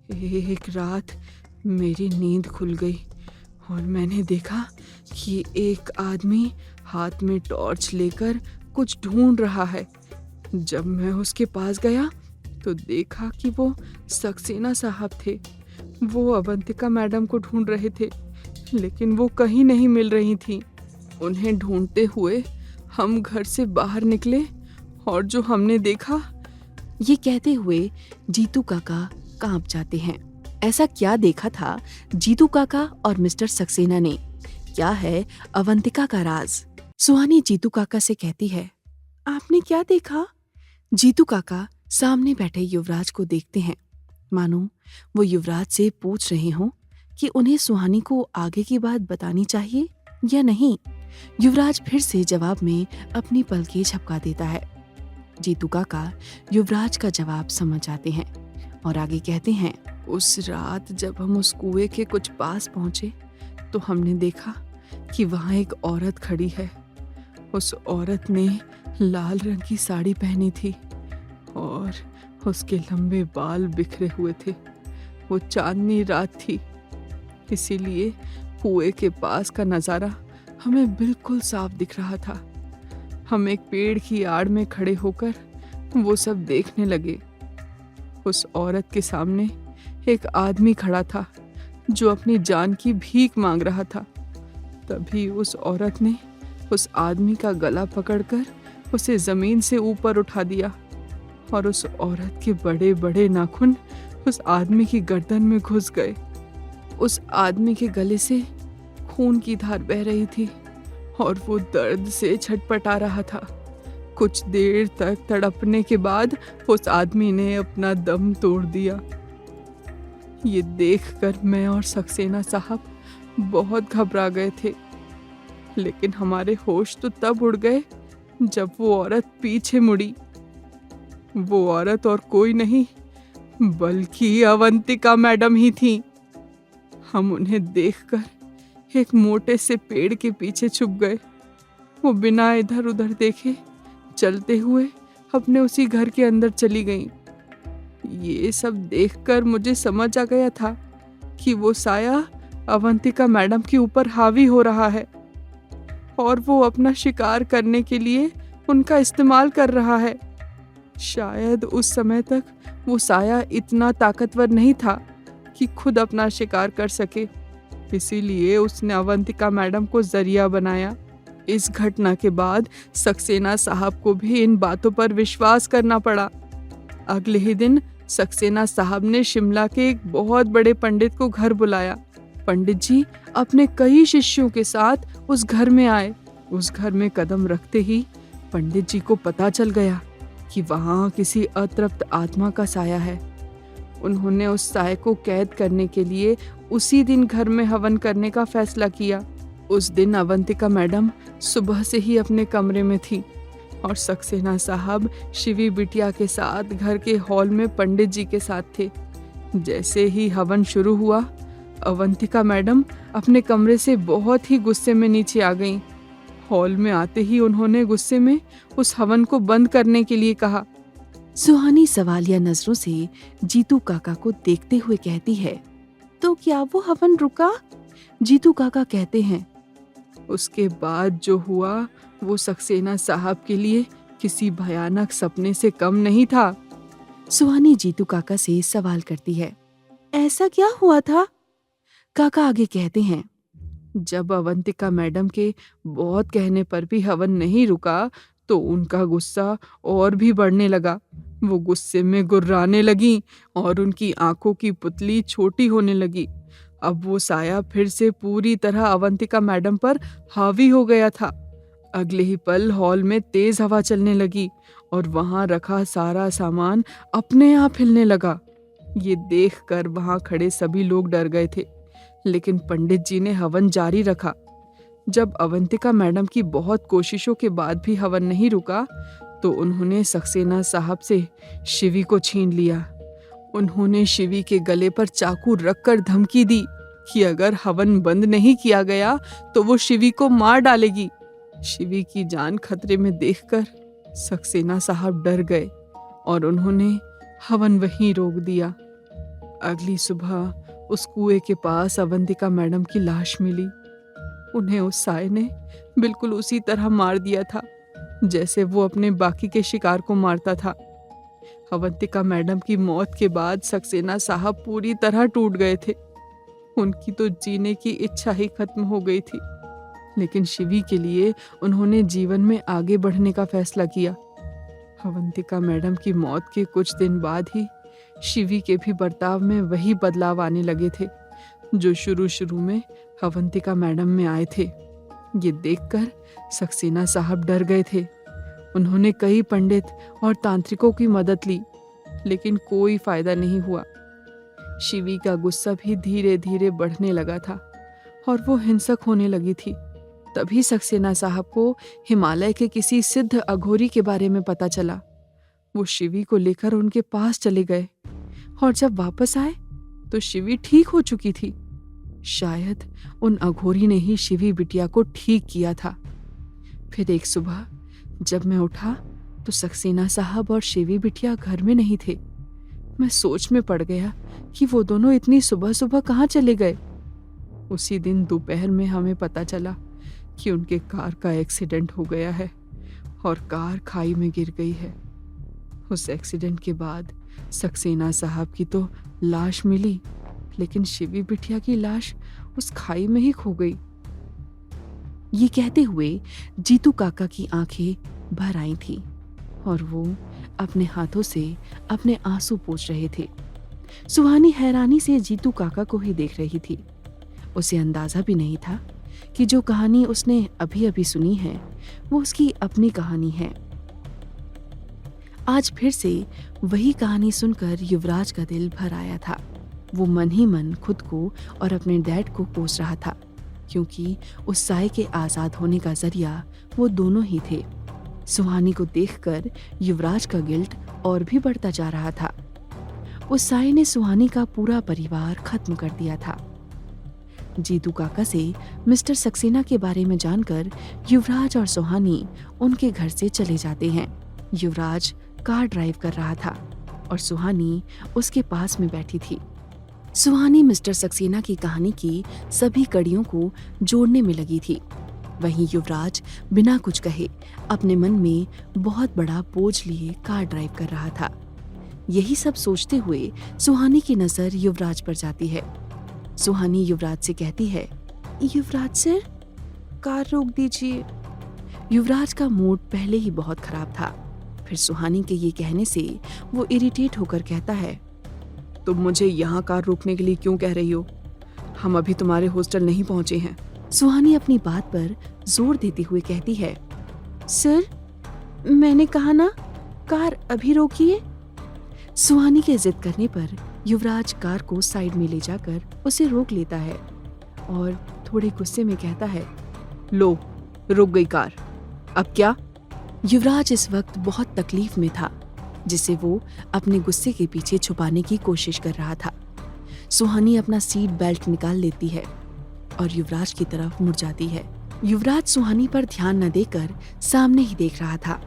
एक रात मेरी नींद खुल गई और मैंने देखा कि एक आदमी हाथ में टॉर्च लेकर कुछ ढूंढ रहा है। जब मैं उसके पास गया तो देखा कि वो सक्सेना साहब थे। वो अवंतिका मैडम को ढूंढ रहे थे, लेकिन वो कहीं नहीं मिल रही थी। उन्हें ढूंढते हुए हम घर से बाहर निकले और जो हमने देखा। ये कहते हुए जीतू काका कांप जाते हैं। ऐसा क्या देखा था जीतू काका और मिस्टर सक्सेना ने? क्या है अवंतिका का राज? सुहानी जीतू काका से कहती है, आपने क्या देखा? जीतू काका सामने बैठे युवराज को देखते हैं, मानो वो युवराज से पूछ रहे हों कि उन्हें सुहानी को आगे की बात बतानी चाहिए या नहीं। युवराज फिर से जवाब में अपनी पलकें झपका देता है। जीतू काका युवराज का जवाब समझ आते हैं और आगे कहते हैं, उस रात जब हम उस कुएं के कुछ पास पहुंचे तो हमने देखा कि वहां एक औरत खड़ी है। उस औरत ने लाल रंग की साड़ी पहनी थी और उसके लंबे बाल बिखरे हुए थे। वो चांदनी रात थी, इसीलिए कुएं के पास का नज़ारा हमें बिल्कुल साफ दिख रहा था। हम एक पेड़ की आड़ में खड़े होकर वो सब देखने लगे। उस औरत के सामने एक आदमी खड़ा था जो अपनी जान की भीख मांग रहा था। तभी उस औरत ने उस आदमी का गला पकड़कर उसे जमीन से ऊपर उठा दिया और उस औरत के बड़े बड़े नाखून उस आदमी की गर्दन में घुस गए। उस आदमी के गले से खून की धार बह रही थी और वो दर्द से छटपटा रहा था। कुछ देर तक तड़पने के बाद उस आदमी ने अपना दम तोड़ दिया। ये देखकर मैं और सक्सेना साहब बहुत घबरा गए थे, लेकिन हमारे होश तो तब उड़ गए जब वो औरत पीछे मुड़ी। वो औरत और कोई नहीं बल्कि अवंतिका मैडम ही थी। हम उन्हें देखकर एक मोटे से पेड़ के पीछे छुप गए। वो बिना इधर उधर देखे चलते हुए अपने उसी घर के अंदर चली गईं। ये सब देखकर मुझे समझ आ गया था कि वो साया अवंतिका मैडम के ऊपर हावी हो रहा है और वो अपना शिकार करने के लिए उनका इस्तेमाल कर रहा है। शायद उस समय तक वो साया इतना ताकतवर नहीं था कि खुद अपना शिकार कर सके, इसीलिए उसने अवंतिका मैडम को जरिया बनाया। इस घटना के बाद सक्सेना साहब को भी इन बातों पर विश्वास करना पड़ा। अगले ही दिन सक्सेना साहब ने शिमला के एक बहुत बड़े पंडित को घर बुलाया। पंडित जी अपने कई शिष्यों के साथ उस घर में आए। उस घर में कदम रखते ही पंडित जी को पता चल गया कि वहाँ किसी अतृप्त आत्मा का साया है। उन्होंने उस साये को कैद करने के लिए उसी दिन घर में हवन करने का फैसला किया। उस दिन अवंतिका मैडम सुबह से ही अपने कमरे में थी और सक्सेना साहब शिवी बिटिया के साथ घर के हॉल में पंडित जी के साथ थे। जैसे ही हवन शुरू हुआ, अवंतिका मैडम अपने कमरे से बहुत ही गुस्से में नीचे आ गईं। हॉल में आते ही उन्होंने गुस्से में उस हवन को बंद करने के लिए कहा। सुहानी सवालिया नजरों से जीतू काका को देखते हुए कहती है, तो क्या वो हवन रुका? जीतू काका कहते हैं, उसके बाद जो हुआ वो सक्सेना साहब के लिए किसी भयानक सपने से कम नहीं था। सुहानी जीतू काका से सवाल करती है, ऐसा क्या हुआ था? काका आगे कहते हैं, जब अवंतिका मैडम के बहुत कहने पर भी हवन नहीं रुका तो उनका गुस्सा और भी बढ़ने लगा। वो गुस्से में गुर्राने लगी और उनकी आंखों की पुतली छोटी होने लगी। अब वो साया फिर से पूरी तरह अवंतिका मैडम पर हावी हो गया था। अगले ही पल हॉल में तेज हवा चलने लगी और वहां रखा सारा सामान अपने आप हिलने लगा। ये देखकर वहां खड़े सभी लोग डर गए थे, लेकिन पंडित जी ने हवन जारी रखा। जब अवंतिका मैडम की बहुत कोशिशों के बाद भी हवन नहीं रुका तो उन्होंने सक्सेना साहब से शिवी को छीन लिया। उन्होंने शिवी के गले पर चाकू रखकर धमकी दी कि अगर हवन बंद नहीं किया गया तो वो शिवी को मार डालेगी। शिवी की जान खतरे में देखकर सक्सेना साहब डर गए और उन्होंने हवन वहीं रोक दिया। अगली सुबह उस कुएं के पास अवंतिका मैडम की लाश मिली। उन्हें उस साय ने बिल्कुल उसी तरह मार दिया था जैसे वो अपने बाकी के शिकार को मारता था। अवंतिका मैडम की मौत के बाद सक्सेना साहब पूरी तरह टूट गए थे। उनकी तो जीने की इच्छा ही खत्म हो गई थी, लेकिन शिवी के लिए उन्होंने जीवन में आगे बढ़ने का फैसला किया। अवंतिका मैडम की मौत के कुछ दिन बाद ही शिवी के भी बर्ताव में वही बदलाव आने लगे थे जो शुरू में अवंतिका मैडम में आए थे। ये देखकर सक्सेना साहब डर गए थे। उन्होंने कई पंडित और तांत्रिकों की मदद ली, लेकिन कोई फायदा नहीं हुआ। शिवी का गुस्सा भी धीरे धीरे बढ़ने लगा था और वो हिंसक होने लगी थी। तभी सक्सेना साहब को हिमालय के किसी सिद्ध अघोरी के बारे में पता चला। वो शिवी को लेकर उनके पास चले गए और जब वापस आए तो शिवी ठीक हो चुकी थी। शायद उन अघोरी ने ही शिवी बिटिया को ठीक किया था। फिर एक सुबह जब मैं उठा तो सक्सेना साहब और शिवी बिटिया घर में नहीं थे। मैं सोच में पड़ गया कि वो दोनों इतनी सुबह सुबह कहाँ चले गए। उसी दिन दोपहर में हमें पता चला कि उनके कार का एक्सीडेंट हो गया है और कार खाई में गिर गई है। उस एक्सीडेंट के बाद सक्सेना साहब की तो लाश मिली, लेकिन शिवी बिटिया की लाश उस खाई में ही खो गई। ये कहते हुए जीतू काका की आंखें भर आई थी और वो अपने हाथों से अपने आंसू पोंछ रहे थे। सुहानी हैरानी से जीतू काका को ही देख रही थी। उसे अंदाजा भी नहीं था कि जो कहानी उसने अभी अभी सुनी है वो उसकी अपनी कहानी है। आज फिर से वही कहानी सुनकर युवराज का दिल भर आया था। वो मन ही मन खुद को और अपने डैड को कोस रहा था, क्योंकि उस साय के आजाद होने का जरिया वो दोनों ही थे। सुहानी को देखकर युवराज का गिल्ट और भी बढ़ता जा रहा था। उस साय ने सुहानी का पूरा परिवार खत्म कर दिया था। जीतू काका से मिस्टर सक्सेना के बारे में जानकर युवराज और सुहानी उनके घर से चले जाते हैं। युवराज कार ड्राइव कर रहा था और सुहानी उसके पास में बैठी थी। सुहानी मिस्टर सक्सेना की कहानी की सभी कड़ियों को जोड़ने में लगी थी। वहीं युवराज बिना कुछ कहे अपने मन में बहुत बड़ा बोझ लिए कार ड्राइव कर रहा था। यही सब सोचते हुए सुहानी की नजर युवराज पर जाती है। सुहानी युवराज से कहती है, युवराज सर, कार रोक दीजिए। युवराज का मूड पहले ही बहुत खराब था। फिर सुहानी के ये कहने से वो इरिटेट होकर कहता है, तुम मुझे यहाँ कार रोकने के लिए क्यों कह रही हो? हम अभी तुम्हारे हॉस्टल नहीं पहुंचे हैं। सुहानी अपनी बात पर जोर देते हुए कहती है, सर, मैंने कहा ना, कार अभी रोकिए। सुहानी के जिद करने पर युवराज कार को साइड में ले जाकर उसे रोक लेता है और थोड़े गुस्से में कहता है, लो, रुक गई कार, अब क्या? युवराज इस वक्त बहुत तकलीफ में था, जिसे वो अपने गुस्से के पीछे छुपाने की कोशिश कर रहा था। सुहानी अपना सीट बेल्ट निकाल लेती है और युवराज की तरफ मुड़ जाती है। युवराज सुहानी पर ध्यान न देकर सामने ही देख रहा था।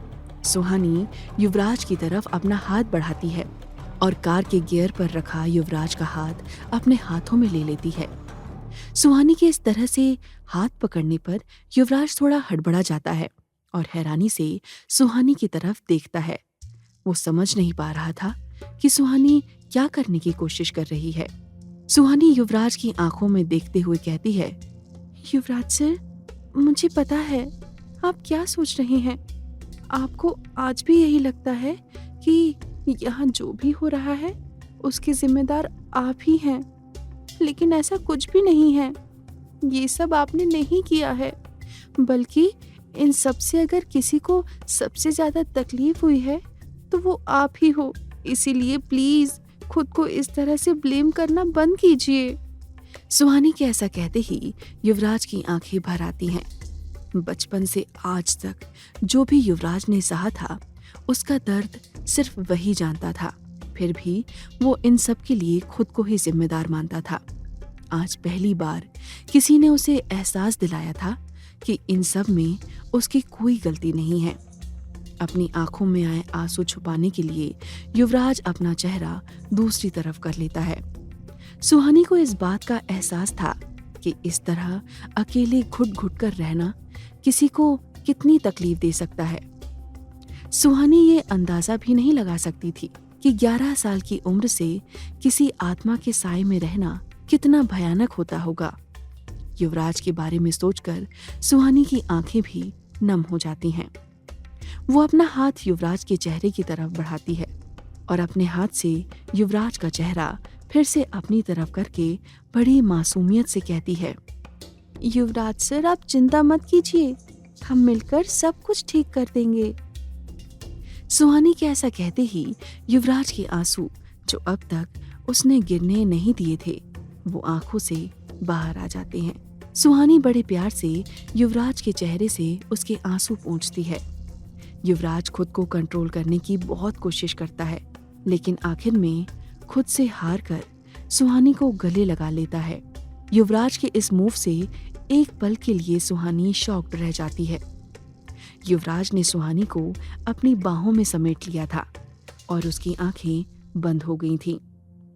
सुहानी युवराज की तरफ अपना हाथ बढ़ाती है और कार के गियर पर रखा युवराज का हाथ अपने हाथों में ले लेती है। सुहानी के इस तरह से हाथ पकड़ने पर युवराज थोड़ा हड़बड़ा जाता है और हैरानी से सुहानी की तरफ देखता है। वो समझ नहीं पा रहा था कि सुहानी क्या करने की कोशिश कर रही है। सुहानी युवराज की आंखों में देखते हुए कहती है, युवराज सर, मुझे पता है आप क्या सोच रहे हैं। आपको आज भी यही लगता है कि यहाँ जो भी हो रहा है उसके जिम्मेदार आप ही हैं, लेकिन ऐसा कुछ भी नहीं है। ये सब आपने नहीं किया है, बल्कि इन सब से अगर किसी को सबसे ज्यादा तकलीफ हुई है तो वो आप ही हो। इसीलिए प्लीज खुद को इस तरह से ब्लेम करना बंद कीजिए। सुहानी के ऐसा कहते ही युवराज की आंखें भर आती हैं। बचपन से आज तक जो भी युवराज ने सहा था उसका दर्द सिर्फ वही जानता था, फिर भी वो इन सब के लिए खुद को ही जिम्मेदार मानता था। आज पहली बार किसी ने उसे एहसास दिलाया था कि इन सब में उसकी कोई गलती नहीं है। अपनी आंखों में आए आंसू छुपाने के लिए युवराज अपना चेहरा दूसरी तरफ कर लेता है सुहानी को इस बात का एहसास था कि इस तरह अकेले घुट घुट कर रहना किसी को कितनी तकलीफ दे सकता है। सुहानी ये अंदाजा भी नहीं लगा सकती थी कि 11 साल की उम्र से किसी आत्मा के साए में रहना कितना भयानक होता होगा। युवराज के बारे में सोचकर सुहानी की आंखें भी नम हो जाती हैं। वो अपना हाथ युवराज के चेहरे की तरफ बढ़ाती है और अपने हाथ से युवराज का चेहरा फिर से अपनी तरफ करके बड़ी मासूमियत से कहती है, युवराज सर, आप चिंता मत कीजिए, हम मिलकर सब कुछ ठीक कर देंगे। सुहानी के ऐसा कहते ही युवराज के आंसू, जो अब तक उसने गिरने नहीं दिए थे, वो आंखों से बाहर आ जाते हैं। सुहानी बड़े प्यार से युवराज के चेहरे से उसके आंसू पोंछती है। युवराज खुद को कंट्रोल करने की बहुत कोशिश करता है, लेकिन आखिर में खुद से हार कर सुहानी को गले लगा लेता है। युवराज के इस मूव से एक पल के लिए सुहानी शॉक्ड रह जाती है। युवराज ने सुहानी को अपनी बाहों में समेट लिया था और उसकी आंखें बंद हो गई थीं।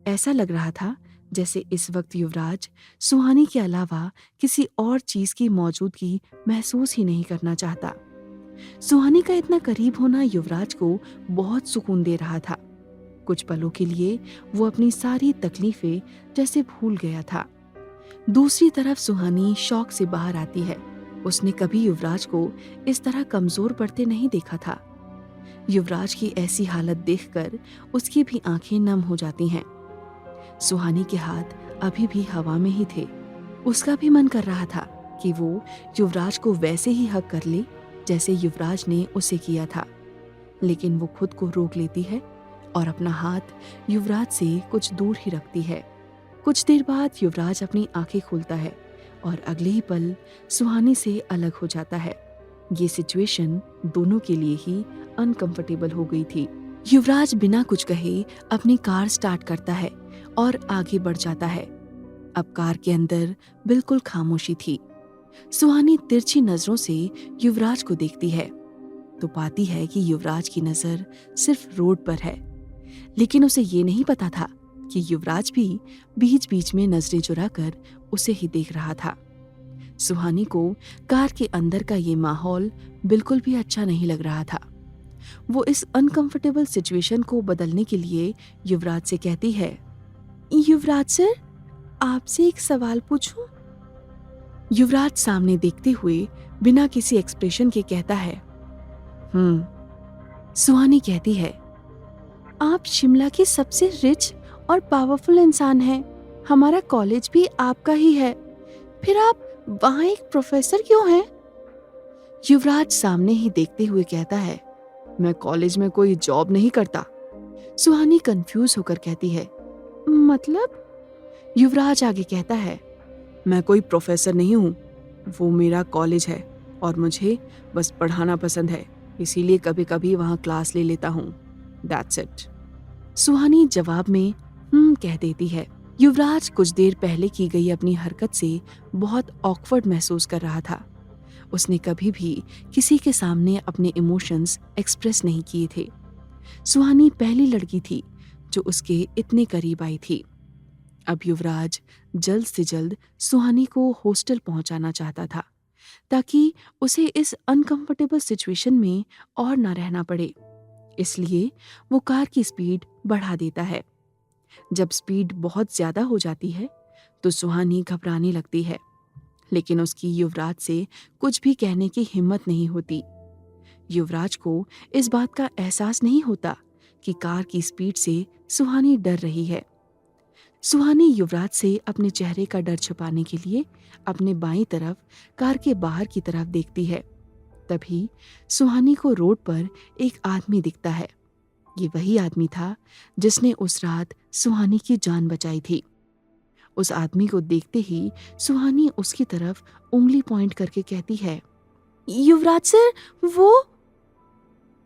ऐसा लग रहा था जैसे इस वक्त युवराज सुहानी के अलावा किसी और चीज की मौजूदगी महसूस ही नहीं करना चाहता। सुहानी का इतना करीब होना युवराज को बहुत सुकून दे रहा था। कुछ पलों के लिए वो अपनी सारी तकलीफें जैसे भूल गया था। दूसरी तरफ सुहानी शौक से बाहर आती है। उसने कभी युवराज को इस तरह कमजोर पड़ते नहीं देखा था। युवराज की ऐसी हालत देखकर उसकी भी आंखें नम हो जाती हैं। सुहानी के हाथ अभी भी हवा में ही थे। उसका भी मन कर रहा था कि वो युवराज को वैसे ही हक कर ले जैसे युवराज ने उसे किया था, लेकिन वो खुद को रोक लेती है और अपना हाथ युवराज से कुछ दूर ही रखती है। कुछ देर बाद युवराज अपनी आंखें खोलता है और अगले ही पल सुहानी से अलग हो जाता है। ये सिचुएशन दोनों के लिए ही अनकंफर्टेबल हो गई थी। युवराज बिना कुछ कहे अपनी कार स्टार्ट करता है और आगे बढ़ जाता है। अब कार के अंदर बिल्कुल खामोशी थी। सुहानी तिरछी नजरों से युवराज को देखती है तो पाती है कि युवराज की नजर सिर्फ रोड पर है, लेकिन उसे ये नहीं पता था कि युवराज भी बीच बीच में नजरें चुराकर उसे ही देख रहा था। सुहानी को कार के अंदर का ये माहौल बिल्कुल भी अच्छा नहीं लग रहा था। वो इस अनकंफर्टेबल सिचुएशन को बदलने के लिए युवराज से कहती है, युवराज सर, आपसे एक सवाल पूछूं? युवराज सामने देखते हुए बिना किसी एक्सप्रेशन के कहता है, सुहानी कहती है, आप शिमला के सबसे रिच और पावरफुल इंसान हैं। हमारा कॉलेज भी आपका ही है, फिर आप वहां एक प्रोफेसर क्यों हैं? युवराज सामने ही देखते हुए कहता है, मैं कॉलेज में कोई जॉब नहीं करता। सुहानी कंफ्यूज होकर कहती है, मतलब? युवराज आगे कहता है, मैं कोई प्रोफेसर नहीं हूँ, वो मेरा कॉलेज है और मुझे बस पढ़ाना पसंद है, इसीलिए कभी कभी वहाँ क्लास ले लेता हूँ। That's it. सुहानी जवाब में कह देती है। युवराज कुछ देर पहले की गई अपनी हरकत से बहुत ऑकवर्ड महसूस कर रहा था। उसने कभी भी किसी के सामने अपने इमोशंस एक्सप्रेस नहीं किए थे। सुहानी पहली लड़की थी जो उसके इतने करीब आई थी। अब युवराज जल्द से जल्द सुहानी को हॉस्टल पहुंचाना चाहता था ताकि उसे इस अनकंफर्टेबल सिचुएशन में और ना रहना पड़े। इसलिए वो कार की स्पीड बढ़ा देता है। जब स्पीड बहुत ज्यादा हो जाती है तो सुहानी घबराने लगती है, लेकिन उसकी युवराज से कुछ भी कहने की हिम्मत नहीं होती। युवराज को इस बात का एहसास नहीं होता कि कार की स्पीड से सुहानी डर रही है। सुहानी युवराज से अपने चेहरे का डर छुपाने के लिए अपने बाईं तरफ कार के बाहर की तरफ देखती है। तभी सुहानी को रोड पर एक आदमी दिखता है। ये वही आदमी था जिसने उस रात सुहानी की जान बचाई थी। उस आदमी को देखते ही सुहानी उसकी तरफ उंगली पॉइंट करके कहती है, युवराज सर, वो।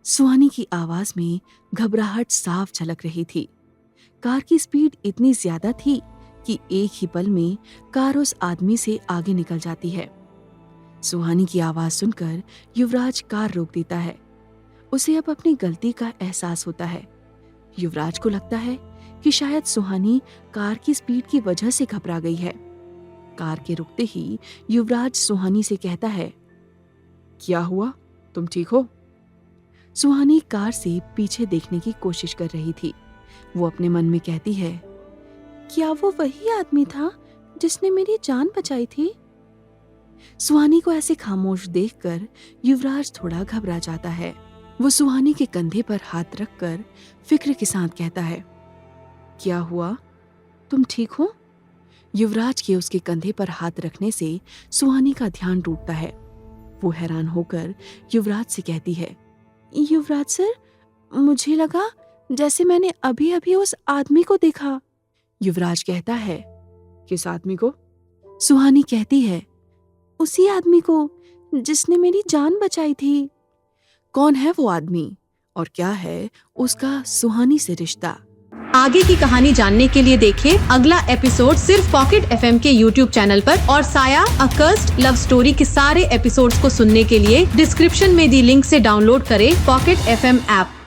सुहानी की आवाज में घबराहट साफ झलक रही थी। कार की स्पीड इतनी ज्यादा थी कि एक ही पल में कार उस आदमी से आगे निकल जाती है। सुहानी की आवाज सुनकर युवराज कार रोक देता है। उसे अब अपनी गलती का एहसास होता है। युवराज को लगता है कि शायद सुहानी कार की स्पीड की वजह से घबरा गई है। कार के रुकते ही युवराज सुहानी से कहता है, क्या हुआ, तुम ठीक हो? सुहानी कार से पीछे देखने की कोशिश कर रही थी। वो अपने मन में कहती है, क्या वो वही आदमी था जिसने मेरी जान बचाई थी? सुहानी को ऐसे खामोश देखकर युवराज थोड़ा घबरा जाता है। वो सुहानी के कंधे पर हाथ रखकर फिक्र के साथ कहता है, क्या हुआ, तुम ठीक हो? युवराज के उसके कंधे पर हाथ रखने से सुहानी का ध्यान टूटता है। वो हैरान होकर युवराज से कहती है, युवराज सर, मुझे लगा जैसे मैंने अभी अभी उस आदमी को देखा। युवराज कहता है, किस आदमी को? सुहानी कहती है, उसी आदमी को जिसने मेरी जान बचाई थी। कौन है वो आदमी और क्या है उसका सुहानी से रिश्ता? आगे की कहानी जानने के लिए देखें अगला एपिसोड सिर्फ पॉकेट एफएम के यूट्यूब चैनल पर, और साया अ कर्स्ड लव स्टोरी के सारे एपिसोड्स को सुनने के लिए डिस्क्रिप्शन में दी लिंक से डाउनलोड करें पॉकेट एफएम ऐप।